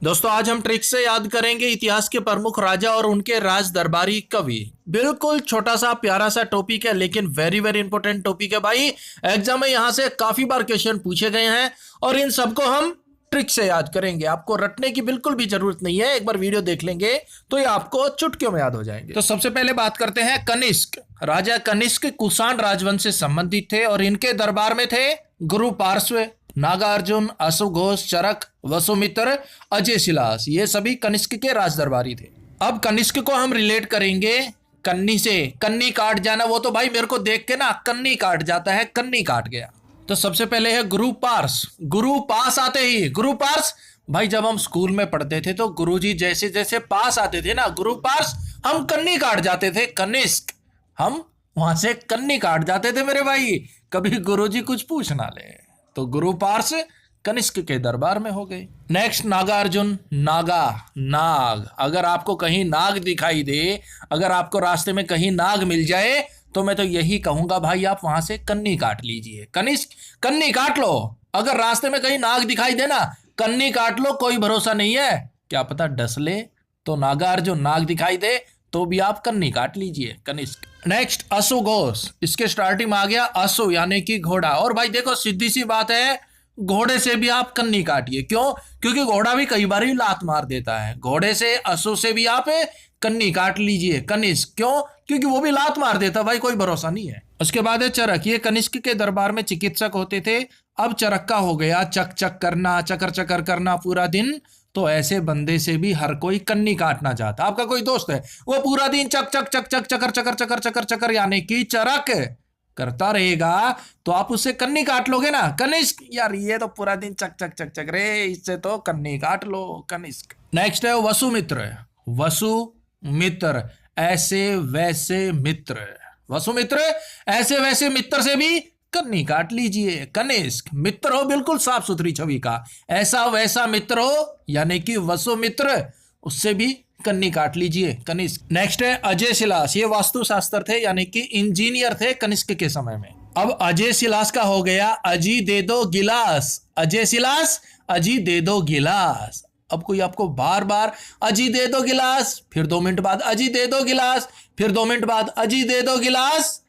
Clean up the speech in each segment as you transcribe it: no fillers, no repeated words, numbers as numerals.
दोस्तों आज हम ट्रिक से याद करेंगे इतिहास के प्रमुख राजा और उनके राज दरबारी कवि। बिल्कुल छोटा सा प्यारा सा टॉपिक है, लेकिन वेरी वेरी इंपॉर्टेंट टॉपिक है भाई। एग्जाम में यहां से काफी बार क्वेश्चन पूछे गए हैं और इन सबको हम ट्रिक से याद करेंगे। आपको रटने की बिल्कुल भी जरूरत नहीं है, एक बार वीडियो देख लेंगे तो ये आपको चुटकियों में याद हो जाएंगे। तो सबसे पहले बात करते हैं कनिष्क। राजा कनिष्क कुषाण राजवंश से संबंधित थे और इनके दरबार में थे गुरु पार्श्व, नागार्जुन, अश्वघोष, चरक, वसुमित्र, अजय शिलास। ये सभी कनिष्क के राज दरबारी थे। अब कनिष्क को हम रिलेट करेंगे कन्नी से। कन्नी काट जाना, वो तो भाई मेरे को देख के ना कन्नी काट जाता है, कन्नी काट गया। तो सबसे पहले है गुरु पार्श। गुरु पास आते ही गुरु पार्श, भाई जब हम स्कूल में पढ़ते थे तो गुरुजी जैसे जैसे पास आते थे ना गुरु पार्श, हम कन्नी काट जाते थे। कनिष्क, हम वहां से कन्नी काट जाते थे मेरे भाई, कभी गुरुजी कुछ पूछ ना ले। तो गुरु पार्श कनिष्क के दरबार में हो गए। नेक्स्ट नागार्जुन। नागा, नाग। अगर आपको कहीं नाग दिखाई दे, अगर आपको रास्ते में कहीं नाग मिल जाए तो मैं तो यही कहूंगा भाई आप वहां से कन्नी काट लीजिए। कनिष्क, कन्नी काट लो। अगर रास्ते में कहीं नाग दिखाई दे ना, कन्नी काट लो, कोई भरोसा नहीं है, क्या पता डस ले। तो नागार्जुन, नाग दिखाई दे तो भी आप कन्नी काट लीजिए। कनिष्क। नेक्स्ट अश्वघोष। इसके स्टार्टिंग में आ गया अश्व यानी कि घोड़ा। और भाई देखो सीधी सी बात है, घोड़े से भी आप कन्नी काटिए। क्यों? क्योंकि घोड़ा भी कई बार ही लात मार देता है। घोड़े से, अश्व से भी आप कन्नी काट लीजिए। कनिष्क। क्यों? क्योंकि वो भी लात मार देता भाई, कोई भरोसा नहीं है। उसके बाद है चरक। ये कनिष्क के दरबार में चिकित्सक होते थे। अब चरक का हो गया चक चक करना, चकर चकर करना पूरा दिन। तो ऐसे बंदे से भी हर कोई कन्नी काटना चाहता। आपका कोई दोस्त है वो पूरा दिन चक चक चक चक चकर चकर चकर चकर चकर यानी कि चरक करता रहेगा, तो आप उससे कन्नी काट लोगे ना। कनिष्क, यार ये तो पूरा दिन चक चक चक चक रे, इससे तो कन्नी काट लो। कनिष्क। नेक्स्ट है वसुमित्र। वसुमित्र, ऐसे वैसे मित्र। वसुमित्र, ऐसे वैसे मित्र से भी कन्नी काट लीजिए। कनिष्क। मित्र हो बिल्कुल साफ सुथरी छवि का, ऐसा वैसा मित्र हो यानी कि वसुमित्र, उससे भी कन्नी काट लीजिए। कनिष्क। नेक्स्ट है अजय शिलास। ये वास्तुशास्त्र थे यानी कि इंजीनियर थे कनिष्क के समय में। अब अजय शिलास का हो गया अजी दे दो गिलास। अजय शिलास, अजी दे दो गिलास। अब कोई आपको बार बार अजी दे दो गिलास, फिर 2 मिनट बाद अजी दे दो गिलास, फिर 2 मिनट बाद अजी दे दो गिलास,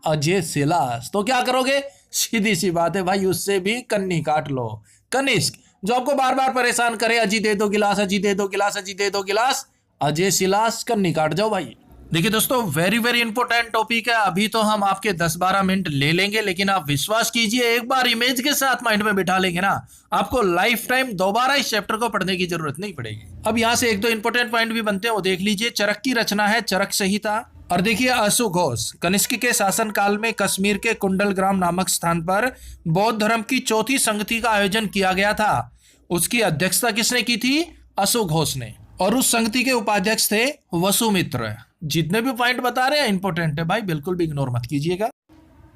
अजय शिलास, तो क्या करोगे? सीधी सी बात है भाई, उससे भी कन्नी काट लो। कनिष्क। जो आपको बार बार परेशान करे, अजी दे दो गिलास, अजी दे दो गिलास, अजी दे दो गिलास, अजय शिलास, कन्नी काट जाओ भाई। देखिए दोस्तों वेरी वेरी इंपॉर्टेंट टॉपिक है। अभी तो हम आपके 10-12 मिनट ले लेंगे, लेकिन आप विश्वास कीजिए एक बार इमेज के साथ माइंड में बिठा लेंगे ना, आपको लाइफ टाइम दोबारा इस चैप्टर को पढ़ने की जरूरत नहीं पड़ेगी। अब यहाँ से 1-2 इंपॉर्टेंट पॉइंट भी बनते हैं, वो देख लीजिए। चरक की रचना है चरक संहिता। और देखिए अश्वघोष। कनिष्क के शासन काल में कश्मीर के कुंडलग्राम नामक स्थान पर बौद्ध धर्म की चौथी संगति का आयोजन किया गया था। उसकी अध्यक्षता किसने की थी? अश्वघोष ने। और उस संगति के उपाध्यक्ष थे वसुमित्र। जितने भी पॉइंट बता रहे हैं इंपॉर्टेंट है भाई, बिल्कुल भी इग्नोर मत कीजिएगा।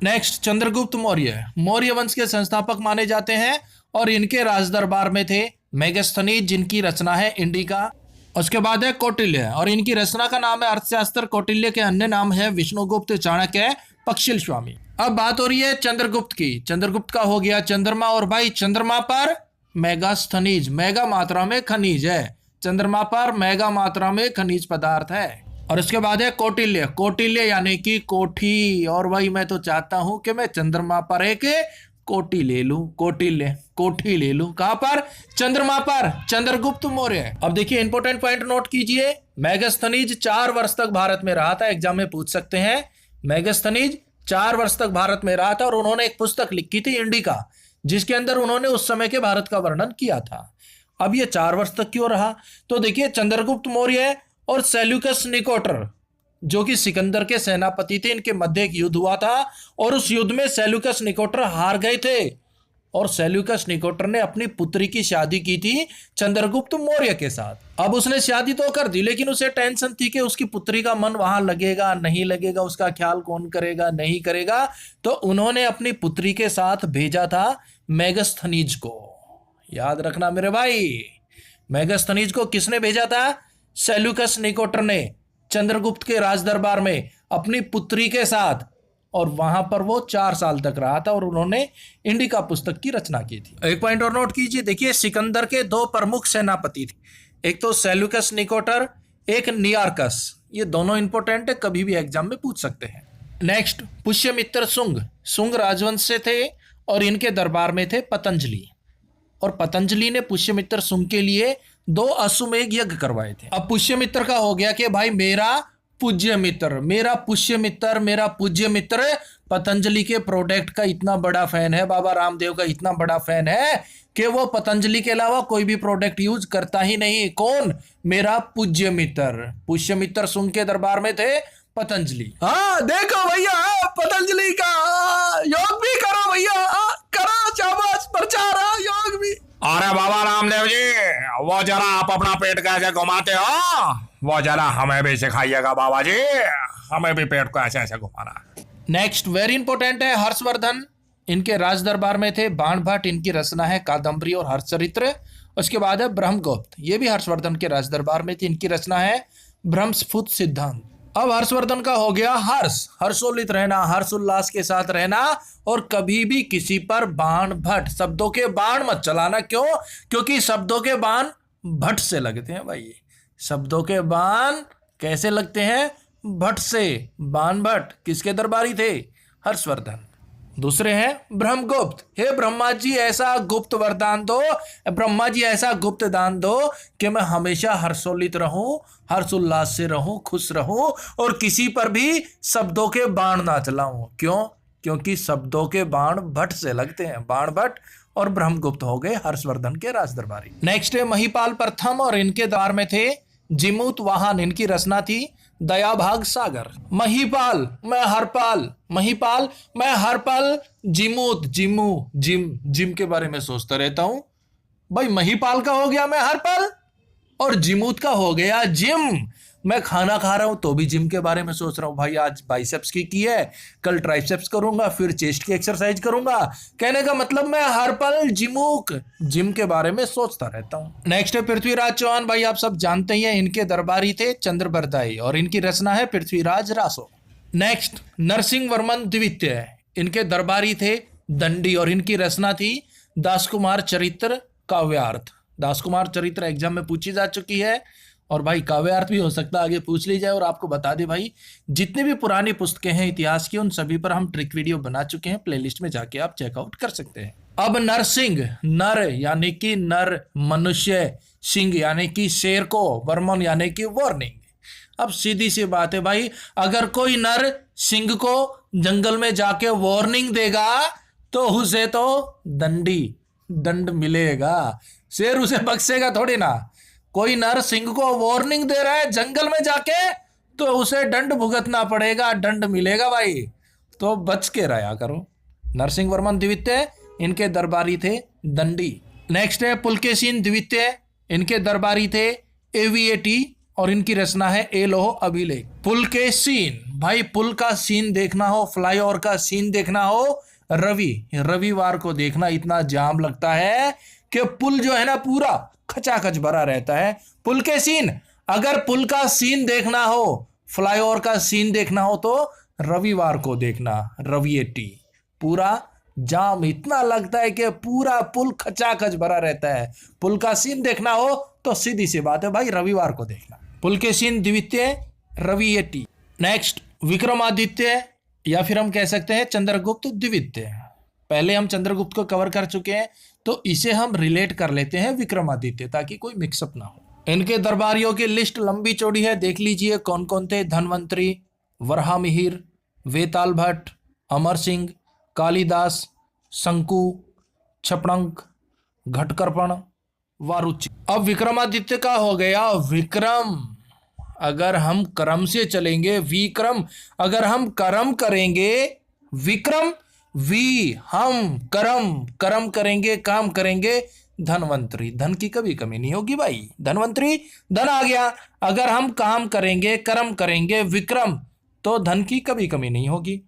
नेक्स्ट चंद्रगुप्त मौर्य। मौर्य वंश के संस्थापक माने जाते हैं और इनके राज दरबार में थे मेगस्थनीज, जिनकी रचना है इंडिका। उसके बाद है कौटिल्य, और इनकी रचना का नाम है अर्थशास्त्र। कौटिल्य के अन्य नाम है विष्णुगुप्त, चाणक्य, पक्षिल स्वामी। अब बात हो रही है चंद्रगुप्त की। चंद्रगुप्त का हो गया चंद्रमा, और भाई चंद्रमा पर मेगास्थनीज, मेगा मात्रा में खनिज है। चंद्रमा पर मेगा मात्रा में खनिज पदार्थ है। और इसके बाद है कौटिल्य। कौटिल्य यानी कि कोठी, और भाई मैं तो चाहता हूं कि मैं चंद्रमा पर एक कोठी ले लूं। कौटिल्य, कोठी ले लूं। कहां पर? चंद्रमा पर। चंद्रगुप्त मौर्य। अब देखिए इंपॉर्टेंट पॉइंट नोट कीजिए। मेगास्थनीज 4 वर्ष तक भारत में रहा था, एग्जाम में पूछ सकते हैं। मेगास्थनीज 4 वर्ष तक भारत में रहा था और उन्होंने एक पुस्तक लिखी थी इंडिका, जिसके अंदर उन्होंने उस समय के भारत का वर्णन किया था। अब ये 4 वर्ष तक क्यों रहा? तो देखिए चंद्रगुप्त मौर्य और सेल्यूकस निकोटर, जो कि सिकंदर के सेनापति थे, इनके मध्य एक युद्ध हुआ था और उस युद्ध में सेल्यूकस निकोटर हार गए थे। और सेल्यूकस निकोटर ने अपनी पुत्री की शादी की थी चंद्रगुप्त मौर्य के साथ। अब उसने शादी तो कर दी, लेकिन उसे टेंशन थी कि उसकी पुत्री का मन वहां लगेगा नहीं लगेगा, उसका ख्याल कौन करेगा नहीं करेगा। तो उन्होंने अपनी पुत्री के साथ भेजा था मेगास्थनीज को। याद रखना मेरे भाई, मेगास्थनीज को किसने भेजा था? सेल्यूकस निकोटर ने चंद्रगुप्त के राज दरबार में अपनी पुत्री के साथ और वहां पर वो 4 साल तक रहा था और उन्होंने इंडिका पुस्तक की रचना की थी। एक पॉइंट और नोट कीजिए, देखिए सिकंदर के 2 प्रमुख सेनापति थे, एक तो सेल्यूकस निकोटर, एक नियार्कस। ये दोनों इंपॉर्टेंट है, कभी भी एग्जाम में पूछ सकते हैं। नेक्स्ट, पुष्यमित्र शुंग। शुंग राजवंश से थे और इनके दरबार में थे पतंजलि, और पतंजलि ने पुष्यमित्र शुंग के लिए 2 अश्वमेध यज्ञ करवाए थे। अब पुष्यमित्र का हो गया कि भाई मेरा पूज्य मित्र, मेरा पुष्यमित्र, मेरा पूज्य मित्र पतंजलि के प्रोडक्ट का इतना बड़ा फैन है, बाबा रामदेव का इतना बड़ा फैन है कि वो पतंजलि के अलावा कोई भी प्रोडक्ट यूज करता ही नहीं। कौन? मेरा पूज्य मित्र। पुष्यमित्र शुंग के दरबार में थे पतंजलि। हाँ देखो भैया, पतंजलि का योग भी करो भैया, करो शाबाश, प्रचार योग भी। अरे बाबा रामदेव जी, वो जरा आप अपना पेट कैसे घुमाते हो, वो जरा हमें भी सिखाइएगा बाबा जी, हमें भी पेट को ऐसे ऐसे घुमाना। नेक्स्ट वेरी इंपॉर्टेंट है, हर्षवर्धन। इनके राज दरबार में थे बाण भट्ट, इनकी रचना है कादम्बरी और हर्षचरित्र। उसके बाद है ब्रह्मगुप्त, ये भी हर्षवर्धन के राज दरबार में थी, इनकी रचना है ब्रह्मस्फुट सिद्धांत। अब हर्षवर्धन का हो गया हर्षोल्लित रहना, हर्ष उल्लास के साथ रहना, और कभी भी किसी पर बाण भट्ट, शब्दों के बाण मत चलाना। क्यों? क्योंकि शब्दों के बाण भट्ट से लगते हैं भाई। शब्दों के बाण कैसे लगते हैं? भट्ट से। बाण भट्ट किसके दरबारी थे? हर्षवर्धन। दूसरे हैं ब्रह्मगुप्त। हे ब्रह्मा जी ऐसा गुप्त वरदान दो, ब्रह्मा जी ऐसा गुप्त दान दो कि मैं हमेशा हर्षोल्लित रहूं, हर्ष उल्लास से रहूं, खुश रहूं, और किसी पर भी शब्दों के बाण ना चलाऊं। क्यों? क्योंकि शब्दों के बाण भट्ट से लगते हैं। बाण भट्ट और ब्रह्मगुप्त हो गए हर्षवर्धन के राजदरबारी। नेक्स्ट है महिपाल प्रथम, और इनके दरबार में थे जिमूत वाहन, इनकी रचना थी दयाभाग सागर। महिपाल मैं हरपाल, महिपाल मैं हरपाल, जिमूत जिम के बारे में सोचता रहता हूं भाई। महिपाल का हो गया मैं हरपाल, और जिमूत का हो गया जिम। मैं खाना खा रहा हूं तो भी जिम के बारे में सोच रहा हूं भाई। आज बाइसेप्स की है, कल ट्राइसेप्स करूंगा, फिर चेस्ट की एक्सरसाइज करूंगा। कहने का मतलब मैं हर पल जिम के बारे में सोचता रहता हूं। नेक्स्ट है पृथ्वीराज चौहान। भाई आप सब जानते ही हैं, इनके दरबारी थे चंद्रबरदाई, और इनकी रचना है पृथ्वीराज रासो। नेक्स्ट नरसिंह वर्मन द्वितीय, इनके दरबारी थे दंडी, और इनकी रचना थी दासकुमार चरित्र काव्यार्थ। दासकुमार चरित्र एग्जाम में पूछी जा चुकी है, और भाई काव्यार्थ भी हो सकता है आगे पूछ ली जाए। और आपको बता दें भाई, जितनी भी पुरानी पुस्तकें हैं इतिहास की, उन सभी पर हम ट्रिक वीडियो बना चुके हैं, प्लेलिस्ट में जाके आप चेकआउट कर सकते हैं। अब नरसिंह, नर यानी कि नर मनुष्य, सिंह यानी कि शेर को, वर्मन यानी कि वार्निंग। अब सीधी सी बात है भाई, अगर कोई नर सिंह को जंगल में जाके वार्निंग देगा तो उसे तो दंड मिलेगा। शेर उसे बख्शेगा थोड़ी ना। कोई नर सिंह को वार्निंग दे रहा है जंगल में जाके, तो उसे दंड भुगतना पड़ेगा, दंड मिलेगा भाई। तो बच के रहा करो। नरसिंह वर्मन द्वितीय, इनके दरबारी थे दंडी। नेक्स्ट है पुलकेशिन द्वितीय, इनके दरबारी थे एवीएटी, और इनकी रचना है एलोह अभिलेख। पुलकेशिन, भाई पुल का सीन देखना हो, फ्लाईओवर का सीन देखना हो, रविवार को देखना। इतना जाम लगता है कि पुल जो है ना पूरा खचाखच भरा रहता है। पुल के सीन, अगर पुल का सीन देखना हो, फ्लाईओवर का सीन देखना हो, तो रविवार को देखना, रविएटी। पूरा जाम इतना लगता है कि पूरा पुल खचाखच भरा रहता है। पुल का सीन देखना हो तो सीधी सी बात है भाई, रविवार को देखना। पुल के सीन द्वितीय, रविएटी। नेक्स्ट विक्रमादित्य, या फिर हम कह सकते हैं चंद्रगुप्त द्वितीय। पहले हम चंद्रगुप्त को कवर कर चुके हैं, तो इसे हम रिलेट कर लेते हैं विक्रमादित्य, ताकि कोई मिक्सअप ना हो। इनके दरबारियों की लिस्ट लंबी चौड़ी है, देख लीजिए कौन कौन थे। धनवंतरी, वराहमिहिर, वेताल भट्ट, अमर सिंह, कालिदास, शंकु, छपणंक, घटकर्पण, वारुचि। अब विक्रमादित्य का हो गया विक्रम। अगर हम क्रम से चलेंगे, विक्रम, अगर हम कर्म करेंगे, विक्रम, हम कर्म करेंगे, काम करेंगे, धनवंतरी। धन की कभी कमी नहीं होगी भाई। धनवंतरी, धन आ गया। अगर हम काम करेंगे, कर्म करेंगे, विक्रम, तो धन की कभी कमी नहीं होगी।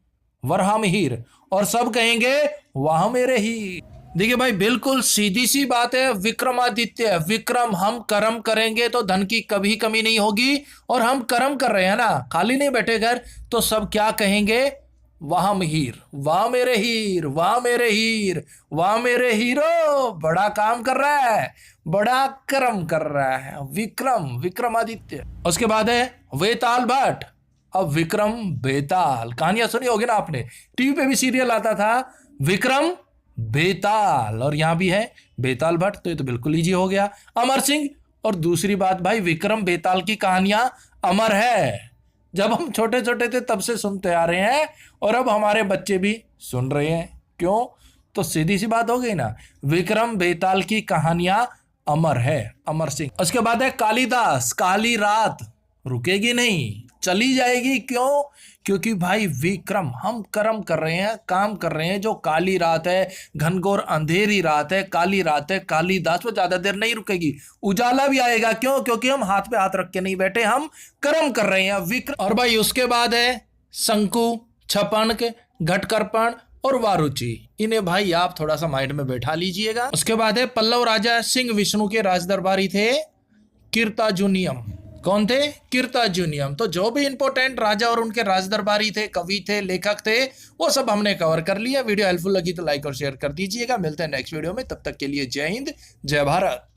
वराहमिहिर, और सब कहेंगे वाह मेरे ही। देखिए भाई, बिल्कुल सीधी सी बात है। विक्रमादित्य, विक्रम, हम कर्म करेंगे तो धन की कभी कमी नहीं होगी, और हम कर्म कर रहे हैं ना, खाली नहीं बैठे घर, तो सब क्या कहेंगे? वाह मिहिर, वाह मेरे हीर, वाह मेरे हीर, वाह मेरे हीरो, बड़ा काम कर रहा है, बड़ा कर्म कर रहा है विक्रम, विक्रमादित्य। उसके बाद है वेताल भट्ट, अब विक्रम बेताल। कहानियां सुनी होगी ना आपने, टीवी पे भी सीरियल आता था विक्रम बेताल, और यहां भी है बेताल भट्ट, तो ये तो बिल्कुल इजी हो गया। अमर सिंह, और दूसरी बात भाई, विक्रम बेताल की कहानियां अमर है, जब हम छोटे छोटे थे तब से सुनते आ रहे हैं, और अब हमारे बच्चे भी सुन रहे हैं। क्यों? तो सीधी सी बात हो गई ना, विक्रम बेताल की कहानियां अमर है, अमर सिंह। उसके बाद है कालिदास, काली रात रुकेगी नहीं, चली जाएगी। क्यों? क्योंकि भाई विक्रम, हम कर्म कर रहे हैं, काम कर रहे हैं, जो काली रात है, घनघोर अंधेरी रात है, काली रात है, कालिदास वो ज्यादा देर नहीं रुकेगी, उजाला भी आएगा। क्यों? क्योंकि हम हाथ पे हाथ रख के नहीं बैठे, हम कर्म कर रहे हैं विक्रम। और भाई उसके बाद है शंकु, छपनक, घटकर्पण और वारुचि। इन्हें भाई आप थोड़ा सा माइंड में बैठा लीजिएगा। उसके बाद है पल्लव राजा सिंह विष्णु के राजदरबारी थे कीर्ताजुनियम। कौन थे? कीर्ताजुनियम। तो जो भी इंपॉर्टेंट राजा और उनके राजदरबारी थे, कवि थे, लेखक थे, वो सब हमने कवर कर लिया। वीडियो हेल्पफुल लगी तो लाइक और शेयर कर दीजिएगा। मिलते हैं नेक्स्ट वीडियो में, तब तक के लिए जय हिंद, जय भारत।